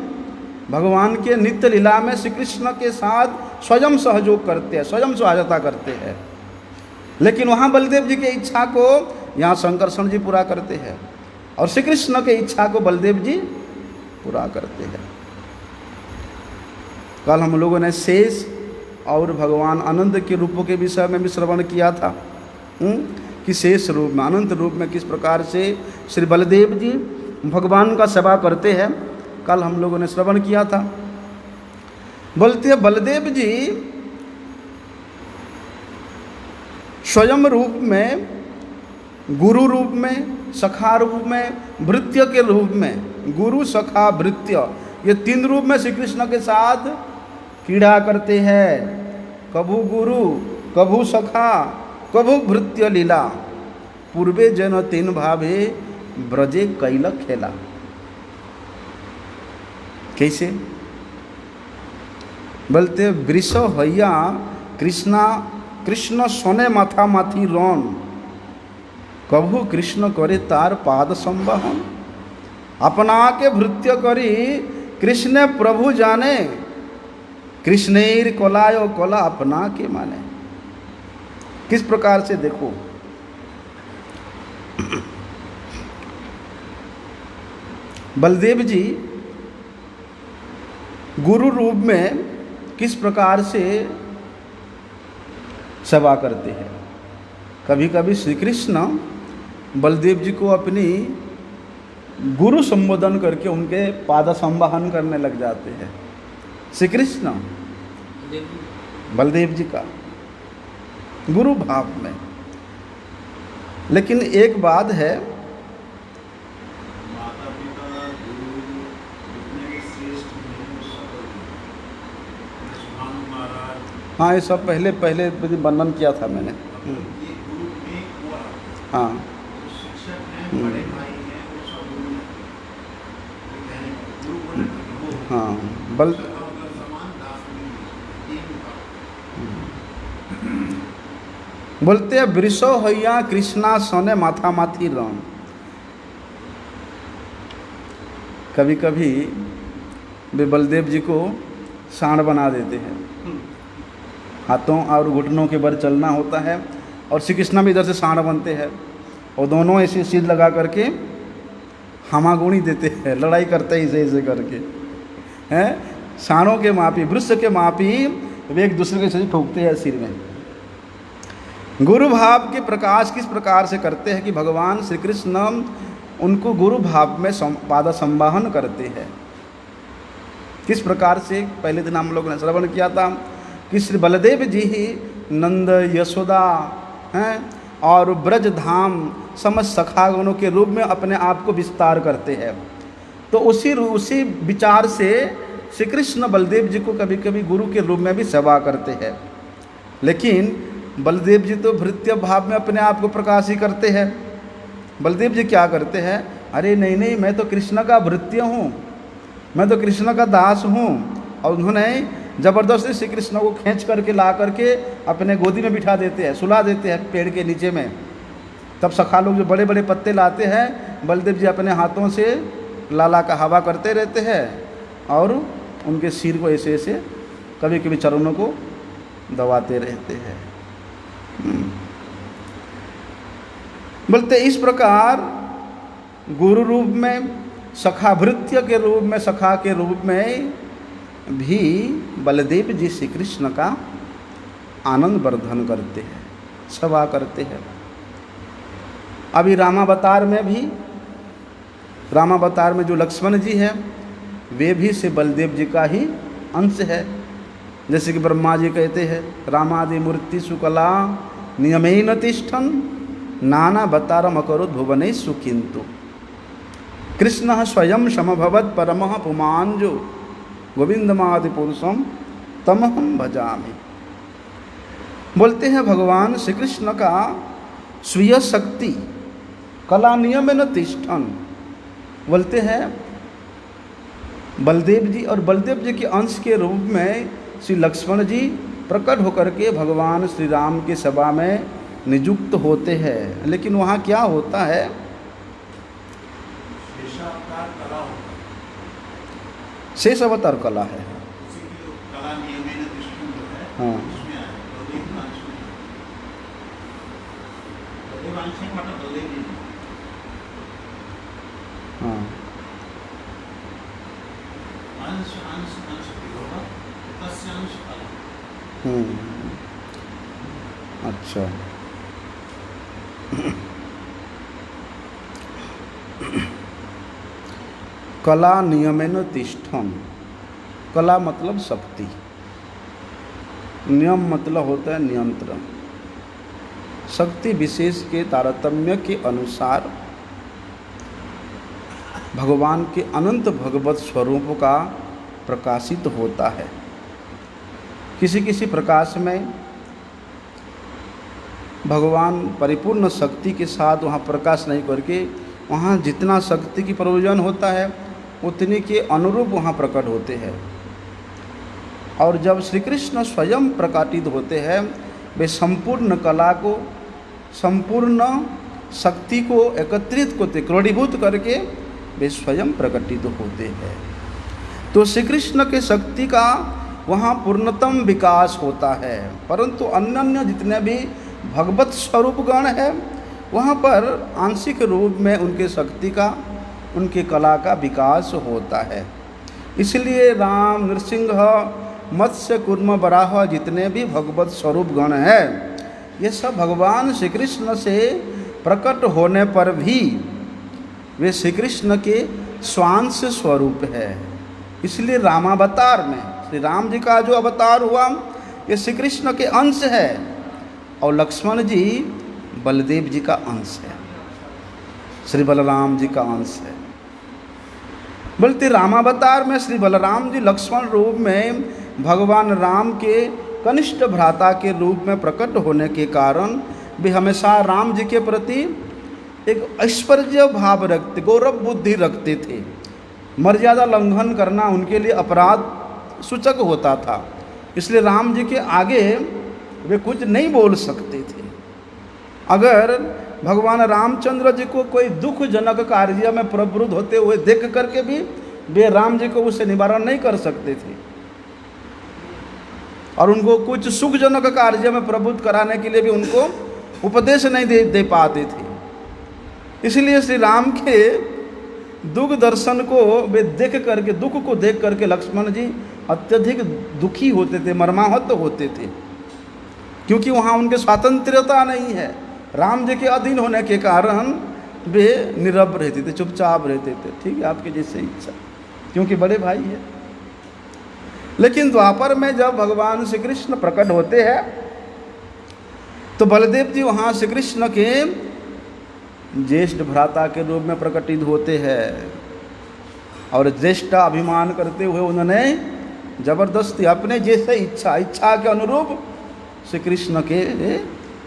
S1: भगवान के नित्य लीला में श्री कृष्ण के साथ स्वयं सहयोग करते हैं, स्वयं सहायता करते हैं। लेकिन वहाँ बलदेव जी की इच्छा को यहाँ संकर्षण जी पूरा करते हैं और श्री कृष्ण की इच्छा को बलदेव जी पूरा करते हैं। कल हम लोगों ने शेष और भगवान अनंत के रूपों के विषय में भी श्रवण किया था कि शेष रूप में, अनंत रूप में किस प्रकार से श्री बलदेव जी भगवान का सेवा करते हैं। कल हम लोगों ने श्रवण किया था। बोलते हैं बलदेव जी स्वयं रूप में, गुरु रूप में, सखा रूप में, भृत्य के रूप में, गुरु सखा भृत्य, ये 3 रूप में श्री कृष्ण के साथ क्रीड़ा करते हैं। कभू गुरु, कभू सखा, कभू भृत्य लीला, पूर्वे जन 3 भावे ब्रजे कैल खेला। कैसे? बोलते वृष हैया कृष्ण सोने माथा माथी रौन, कभू कृष्ण करे तार पाद संवहन, अपना के भृत्य करी कृष्ण प्रभु जाने, कृष्णेर कोलायो कोला अपना के माने। किस प्रकार से देखो, बलदेव जी गुरु रूप में किस प्रकार से सेवा करते हैं। कभी कभी श्री कृष्ण बलदेव जी को अपनी गुरु संबोधन करके उनके पाद संवाहन करने लग जाते हैं। श्री कृष्ण बलदेव जी का गुरु भाव में। लेकिन एक बात है,
S2: माता पिता गुरु जितने भी श्रेष्ठ हैं वो सब स्वामी महाराज,
S1: हाँ ये सब पहले पहले वर्णन किया था मैंने।
S2: ये गुरु में हुआ,
S1: हाँ
S2: जो शिक्षक हैं, बड़े भाई हैं, वो सब गुरु हैं। ये कहने का गुरु बोले तो वो
S1: हाँ बल
S2: सबका मतलब समान दास नहीं है, तीन का।
S1: बोलते हैं वृषो हैया कृष्णा सोने माथा माथी राम। कभी कभी वे बलदेव जी को सांड बना देते हैं, हाथों और घुटनों के बल चलना होता है, और श्री कृष्ण भी इधर से सांड बनते हैं और दोनों ऐसे सिर लगा करके हामागुणी देते हैं, लड़ाई करते हैं ऐसे ऐसे करके हैं। सांडों के मापी, वृक्ष के मापी वे एक दूसरे के शरीर ठोकते हैं सिर में। गुरु भाव के प्रकाश किस प्रकार से करते हैं कि भगवान श्री कृष्ण उनको गुरु भाव में पाद संवाहन करते हैं। किस प्रकार से, पहले दिन हम लोगों ने श्रवण किया था कि श्री बलदेव जी ही नंद यशोदा हैं और ब्रज धाम समस्त सखागणों के रूप में अपने आप को विस्तार करते हैं। तो उसी विचार से श्री कृष्ण बलदेव जी को कभी कभी गुरु के रूप में भी सेवा करते हैं। लेकिन बलदेव जी तो भृत्य भाव में अपने आप को प्रकाश ही करते हैं। बलदेव जी क्या करते हैं, अरे नहीं नहीं, मैं तो कृष्ण का भृत्य हूँ, मैं तो कृष्ण का दास हूँ। और उन्होंने ज़बरदस्ती श्री कृष्ण को खींच करके ला करके अपने गोदी में बिठा देते हैं, सुला देते हैं पेड़ के नीचे में। तब सखा लोग जो बड़े बड़े पत्ते लाते हैं, बलदेव जी अपने हाथों से लाला का हवा करते रहते हैं और उनके सिर को ऐसे ऐसे कभी कभी चरणों को दबाते रहते हैं। बोलते इस प्रकार गुरु रूप में, सखा भृत्य के रूप में, सखा के रूप में भी बलदेव जी श्री कृष्ण का आनंद वर्धन करते हैं, सेवा करते हैं। अभी रामावतार में भी, रामावतार में जो लक्ष्मण जी हैं वे भी श्री बलदेव जी का ही अंश है। जैसे कि ब्रह्मा जी कहते हैं, रामादि मूर्ति सुकला नियमेन तिष्ठन नाना अवतारम अकरोत् भुवनेषु किन्तु कृष्ण स्वयं समभवत् परमः पुमांजो गोविंदमादि पुरुषम तमहम भजामि। बोलते हैं भगवान श्री कृष्ण का स्वीय शक्ति कला नियमेन तिष्ठन। बोलते हैं बलदेव जी और बलदेव जी के अंश के रूप में श्री लक्ष्मण जी प्रकट होकर के भगवान श्री राम के सभा में नियुक्त होते हैं। लेकिन वहाँ क्या होता है,
S2: शेषावतार कला होता है,
S1: शेष अवतार कला है।
S2: उसी की जो कला नियमेन तिष्ठन जो है,
S1: हाँ।
S2: उसमें आया बलदेव का अंश में। बलदेव अंश है मतलब बलदेव जी नहीं।
S1: हाँ
S2: अंश अंश अंश की होगा, तस्य अंश कला।
S1: अच्छा। कला नियमेन तिष्ठन। कला मतलब शक्ति, नियम मतलब होता है नियंत्रण। शक्ति विशेष के तारतम्य के अनुसार भगवान के अनंत भगवत स्वरूप का प्रकाशित होता है। किसी किसी प्रकाश में भगवान परिपूर्ण शक्ति के साथ वहाँ प्रकाश नहीं करके, वहाँ जितना शक्ति की प्रयोजन होता है उतने के अनुरूप वहाँ प्रकट होते हैं। और जब श्री कृष्ण स्वयं प्रकाशित होते हैं, वे संपूर्ण कला को, संपूर्ण शक्ति को एकत्रित करते, क्रोडीभूत करके वे स्वयं प्रकटित होते हैं। तो श्री कृष्ण के शक्ति का वहाँ पूर्णतम विकास होता है। परंतु अन्य अन्य जितने भी भगवत स्वरूप गण है, वहाँ पर आंशिक रूप में उनके शक्ति का, उनके कला का विकास होता है। इसलिए राम, नृसिंह, मत्स्य, कूर्म, वराह जितने भी भगवत स्वरूप गण है, ये सब भगवान श्री कृष्ण से प्रकट होने पर भी वे श्री कृष्ण के स्वांश स्वरूप है। इसलिए रामावतार में श्री राम जी का जो अवतार हुआ ये श्री कृष्ण के अंश है, और लक्ष्मण जी बलदेव जी का अंश है, श्री बलराम जी का अंश है। बोलते रामावतार में श्री बलराम जी लक्ष्मण रूप में भगवान राम के कनिष्ठ भ्राता के रूप में प्रकट होने के कारण वे हमेशा राम जी के प्रति एक ऐश्वर्य भाव रखते, गौरव बुद्धि रखते थे। मर्यादा लंघन करना उनके लिए अपराध सूचक होता था, इसलिए राम जी के आगे वे कुछ नहीं बोल सकते थे। अगर भगवान रामचंद्र जी को कोई दुखजनक कार्य में प्रवृत्त होते हुए देख करके भी वे राम जी को उससे निवारण नहीं कर सकते थे, और उनको कुछ सुखजनक कार्य में प्रवृत्त कराने के लिए भी उनको उपदेश नहीं दे पाते थे। इसलिए श्री राम के दुख दर्शन को वे देख करके, दुख को देख करके लक्ष्मण जी अत्यधिक दुखी होते थे, मर्माहत होते थे, क्योंकि वहाँ उनके स्वतंत्रता नहीं है। राम जी के अधीन होने के कारण वे नीरव रहते थे, चुपचाप रहते थे। ठीक है, आपकी जैसे इच्छा, क्योंकि बड़े भाई है। लेकिन द्वापर में जब भगवान श्री कृष्ण प्रकट होते हैं तो बलदेव जी वहाँ श्री कृष्ण के ज्येष्ठ भ्राता के रूप में प्रकटित होते हैं, और ज्येष्ठ अभिमान करते हुए उन्होंने जबरदस्ती अपने जैसे इच्छा के अनुरूप श्री कृष्ण के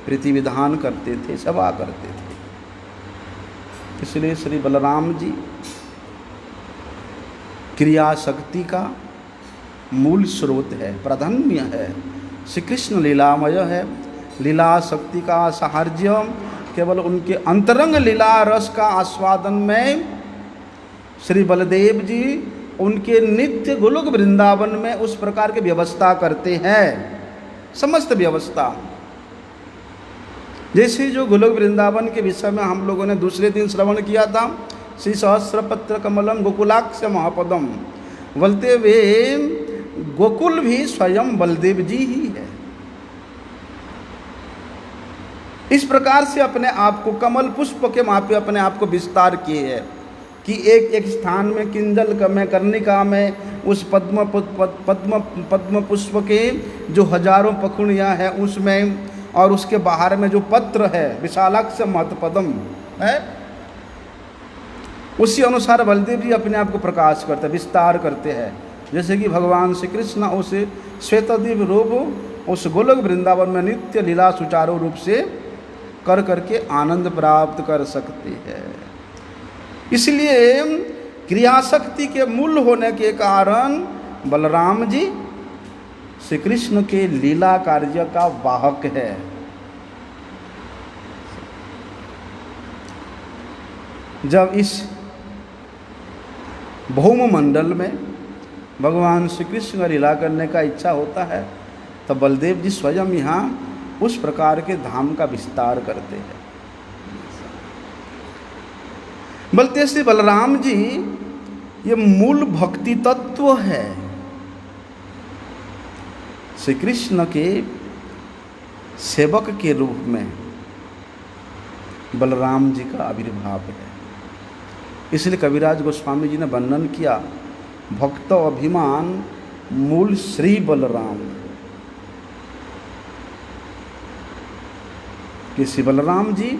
S1: प्रीति विधान करते थे, सेवा करते थे। इसलिए श्री बलराम जी क्रिया शक्ति का मूल स्रोत है, प्राधान्य है। श्री कृष्ण लीलामय है, लीला शक्ति का साहर्य केवल उनके अंतरंग लीला रस का आस्वादन में श्री बलदेव जी उनके नित्य गोलोक वृंदावन में उस प्रकार की व्यवस्था करते हैं, समस्त व्यवस्था। जैसे जो गोलोक वृंदावन के विषय में हम लोगों ने दूसरे दिन श्रवण किया था, श्री सहस्रपत्र कमलम गोकुलाक्ष महापदम, बोलते वे गोकुल भी स्वयं बलदेव जी ही है। इस प्रकार से अपने आप को कमल पुष्प के मापे अपने आप को विस्तार किए है कि एक एक स्थान में किंजल में, कर्णिका में, उस पद्म पुष्प के जो हजारों पखुड़ियाँ हैं उसमें, और उसके बाहर में जो पत्र है विशालाक्ष महत्पदम है, उसी अनुसार बलदेव जी अपने आप को प्रकाश करते, विस्तार करते हैं। जैसे कि भगवान श्री कृष्ण उस श्वेतद्वीप रूप उस गोलोक वृंदावन में नित्य लीला सुचारू रूप से कर करके आनंद प्राप्त कर सकते हैं। इसलिए क्रियाशक्ति के मूल होने के कारण बलराम जी श्री कृष्ण के लीला कार्य का वाहक है। जब इस भौम मंडल में भगवान श्री कृष्ण का लीला करने का इच्छा होता है तो बलदेव जी स्वयं यहाँ उस प्रकार के धाम का विस्तार करते हैं। बोलते श्री बलराम जी ये मूल भक्ति तत्व है, श्री कृष्ण के सेवक के रूप में बलराम जी का आविर्भाव है। इसलिए कविराज गोस्वामी जी ने वर्णन किया, भक्त अभिमान मूल श्री बलराम, कि श्री बलराम जी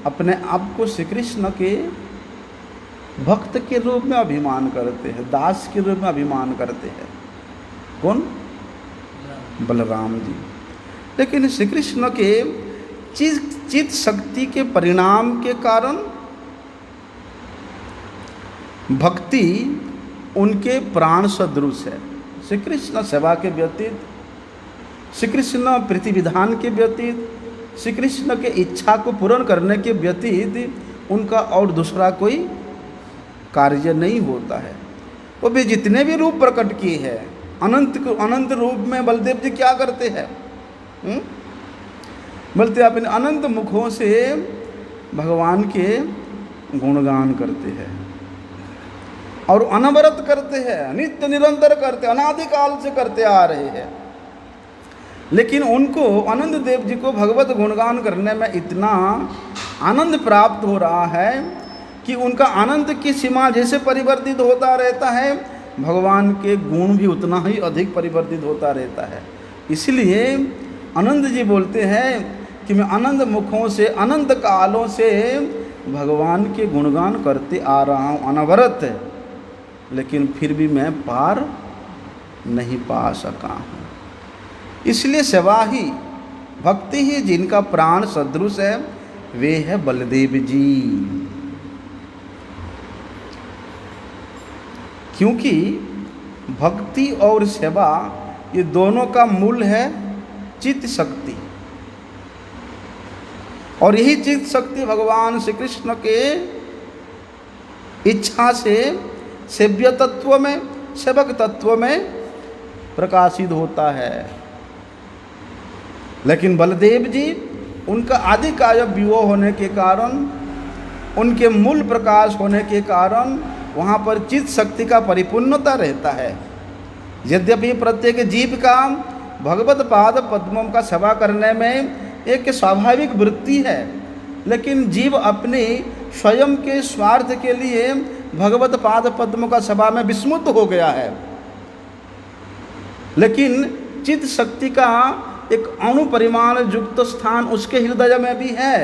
S1: अपने आप को श्री कृष्ण के भक्त के रूप में अभिमान करते हैं, दास के रूप में अभिमान करते हैं। कौन? बलराम जी। लेकिन श्री कृष्ण के चित शक्ति के परिणाम के कारण भक्ति उनके प्राण सदृश है। श्री कृष्ण सेवा के व्यतीत, श्री कृष्ण प्रीति विधान के व्यतीत, श्री कृष्ण के इच्छा को पूर्ण करने के व्यतीत उनका और दूसरा कोई कार्य नहीं होता है। वो भी जितने भी रूप प्रकट किए हैं, अनंत रूप में बलदेव जी क्या करते हैं? बोलते अपने अनंत मुखों से भगवान के गुणगान करते हैं और अनवरत करते हैं, नित्य निरंतर करते, अनादिकाल से करते आ रहे हैं। लेकिन उनको आनंद देव जी को भगवत गुणगान करने में इतना आनंद प्राप्त हो रहा है कि उनका आनंद की सीमा जैसे परिवर्तित होता रहता है, भगवान के गुण भी उतना ही अधिक परिवर्तित होता रहता है। इसलिए आनंद जी बोलते हैं कि मैं आनंद मुखों से, अनंत कालों से भगवान के गुणगान करते आ रहा हूँ अनवरत, लेकिन फिर भी मैं पार नहीं पा सका हूँ। इसलिए सेवा ही, भक्ति ही जिनका प्राण सदृश है, वे है बलदेव जी। क्योंकि भक्ति और सेवा ये दोनों का मूल है चित्त शक्ति, और यही चित्त शक्ति भगवान श्री कृष्ण के इच्छा से सेव्य तत्व में, सेवक तत्व में प्रकाशित होता है। लेकिन बलदेव जी, उनका आदि काय विवो होने के कारण, उनके मूल प्रकाश होने के कारण वहाँ पर चित्त शक्ति का परिपूर्णता रहता है। यद्यपि प्रत्येक जीव का भगवत पाद पद्मों का सेवा करने में एक स्वाभाविक वृत्ति है, लेकिन जीव अपने स्वयं के स्वार्थ के लिए भगवत पाद पद्मों का सेवा में विस्मृत हो गया है। लेकिन चित्त शक्ति का एक अणु परिमाण युक्त स्थान उसके हृदय में भी है,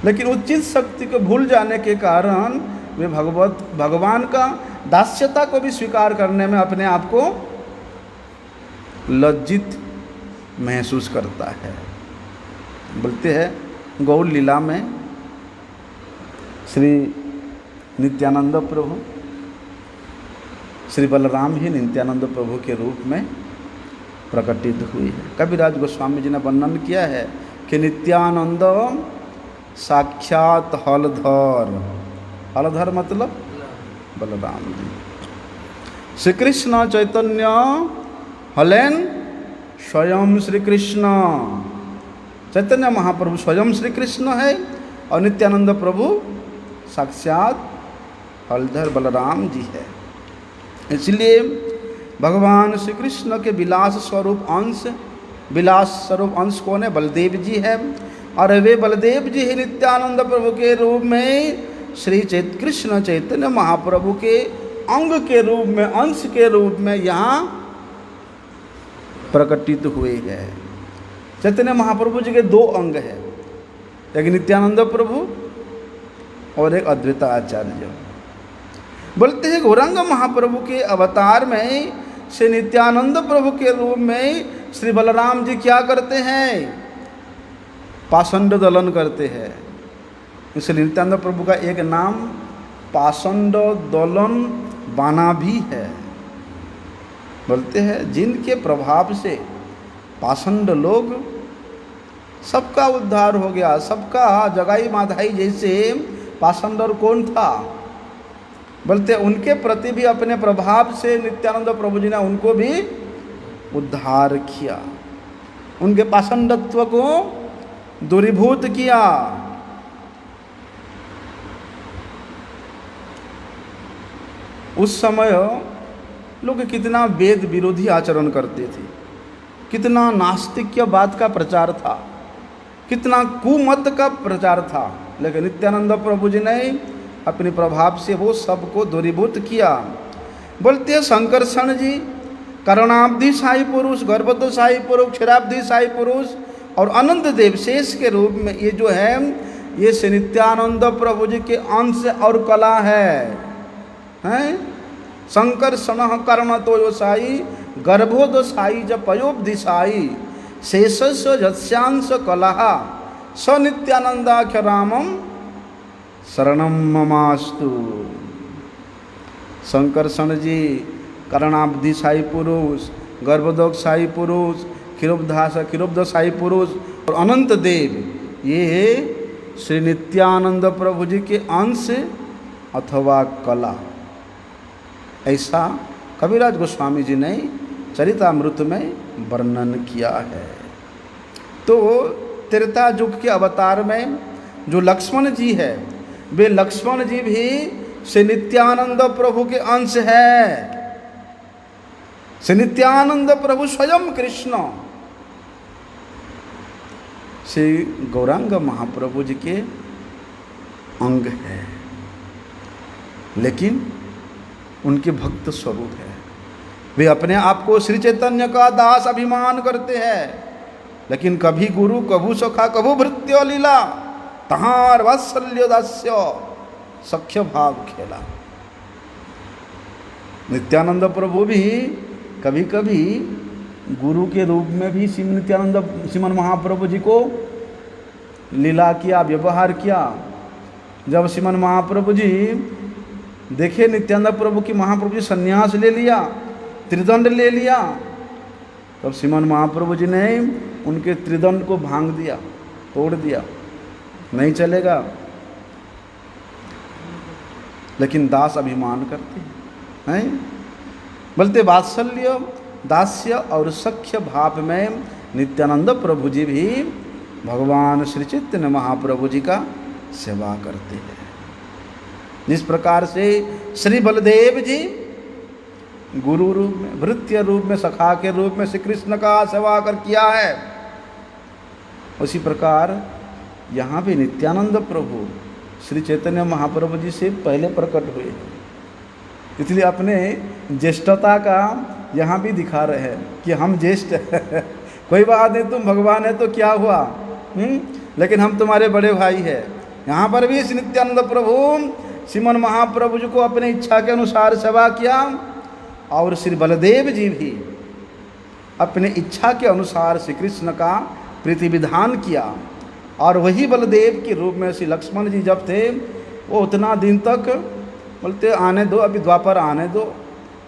S1: लेकिन उस चित्त शक्ति को भूल जाने के कारण वे भगवान का दास्यता को भी स्वीकार करने में अपने आप को लज्जित महसूस करता है। बोलते हैं गौर लीला में श्री नित्यानंद प्रभु, श्री बलराम ही नित्यानंद प्रभु के रूप में प्रकटित हुई है। कविराज गोस्वामी जी ने वर्णन किया है कि नित्यानंद साक्षात हलधर, हलधर मतलब बलराम जी, श्री कृष्ण चैतन्य हलेन स्वयं श्री कृष्ण, चैतन्य महाप्रभु स्वयं श्री कृष्ण है और नित्यानंद प्रभु साक्षात हलधर बलराम जी है। इसलिए भगवान श्री कृष्ण के विलास स्वरूप अंश कौन है? बलदेव जी है, और वे बलदेव जी ही नित्यानंद प्रभु के रूप में श्री कृष्ण चैतन्य महाप्रभु के अंग के रूप में, अंश के रूप में यहाँ प्रकटित हुए हैं। चैतन्य महाप्रभु जी के दो अंग हैं, एक नित्यानंद प्रभु और एक अद्वैत आचार्य। बोलते हैं गौरांग महाप्रभु के अवतार में श्री नित्यानंद प्रभु के रूप में श्री बलराम जी क्या करते हैं? पाषंड दलन करते हैं। इसलिए नित्यानंद प्रभु का एक नाम पाषंड दलन बाना भी है। बोलते हैं जिनके प्रभाव से पाषंड लोग, सबका उद्धार हो गया, सबका जगाई माधाई जैसे पाषंड और कौन था? बोलते उनके प्रति भी अपने प्रभाव से नित्यानंद प्रभु जी ने उनको भी उद्धार किया, उनके पाषंडत्व को दूरीभूत किया। उस समय लोग कितना वेद विरोधी आचरण करते थे, कितना नास्तिक्यवाद का प्रचार था, कितना कुमत का प्रचार था, लेकिन नित्यानंद प्रभु जी ने अपने प्रभाव से वो सबको दूरीभूत किया। बोलते हैं शंकरषण जी करुणाब्धि साई पुरुष, गर्भोदय साई पुरुष, क्षीराब्धि साई पुरुष और अनंत देव शेष के रूप में ये जो है ये श्री नित्यानंद प्रभु जी के अंश और कला है। शंकरषण कर्ण तो साई, गर्भोदय साई ज पयोब्धि साई, शेषस्व जस्यांश कला स नित्यानंदाख्य रामम शरणम ममास्तु। शंकरषण जी कर्णाब्धि साई पुरुष, गर्भोदक साई पुरुष, क्षीरोब्ध साई पुरुष और अनंत देव, ये श्री नित्यानंद प्रभु जी के अंश अथवा कला, ऐसा कविराज गोस्वामी जी ने चरितामृत में वर्णन किया है। तो त्रेता युग के अवतार में जो लक्ष्मण जी है, वे लक्ष्मण जी भी श्री नित्यानंद प्रभु के अंश है। श्री नित्यानंद प्रभु स्वयं कृष्ण श्री गौरांग महाप्रभु जी के अंग है, लेकिन उनके भक्त स्वरूप है। वे अपने आप को श्री चैतन्य का दास अभिमान करते हैं, लेकिन कभी गुरु कभू सखा कभू भृत्यो लीला, तहार वात्सल्य दास्य सख्य भाव खेला। नित्यानंद प्रभु भी कभी कभी गुरु के रूप में भी श्रीमन महाप्रभु जी को लीला किया, व्यवहार किया। जब श्रीमन महाप्रभु जी देखे नित्यानंद प्रभु की महाप्रभु जी संन्यास ले लिया, त्रिदंड ले लिया, तब श्रीमन महाप्रभु जी ने उनके त्रिदंड को भांग दिया, तोड़ दिया, नहीं चलेगा। लेकिन दास अभिमान करते हैं, बोलते वात्सल्य दास्य और सख्य भाव में नित्यानंद प्रभु जी भी भगवान श्री चैतन्य महाप्रभु जी का सेवा करते हैं। जिस प्रकार से श्री बलदेव जी गुरु रूप में, भृत्य रूप में, सखा के रूप में श्री कृष्ण का सेवा कर किया है, उसी प्रकार यहाँ भी नित्यानंद प्रभु श्री चैतन्य महाप्रभु जी से पहले प्रकट हुए, इसलिए अपने ज्येष्ठता का यहाँ भी दिखा रहे हैं कि हम ज्येष्ठ हैं। कोई बात नहीं, तुम भगवान है तो क्या हुआ, लेकिन हम तुम्हारे बड़े भाई हैं। यहाँ पर भी श्री नित्यानंद प्रभु श्रीमन महाप्रभु जी को अपने इच्छा के अनुसार सेवा किया, और श्री बलदेव जी भी अपने इच्छा के अनुसार श्री कृष्ण का प्रीति विधान किया। और वही बलदेव के रूप में श्री लक्ष्मण जी जब थे, वो उतना दिन तक बोलते आने दो, अभी द्वापर आने दो,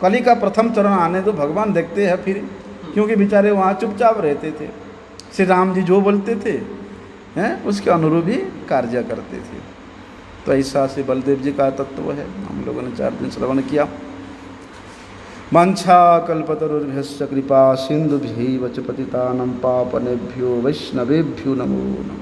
S1: कली का प्रथम चरण आने दो, भगवान देखते हैं फिर, क्योंकि बेचारे वहाँ चुपचाप रहते थे। श्री राम जी जो बोलते थे उसके अनुरूप ही कार्य करते थे। तो ऐसा से बलदेव जी का तत्व है। हम लोगों ने 4 दिन श्रवण किया। वाञ्छा कल्पतरुर्भ्यश्च कृपा सिन्धुभ्यैव च पतितानां पावनेभ्यो वैष्णवेभ्यो नमो नमः।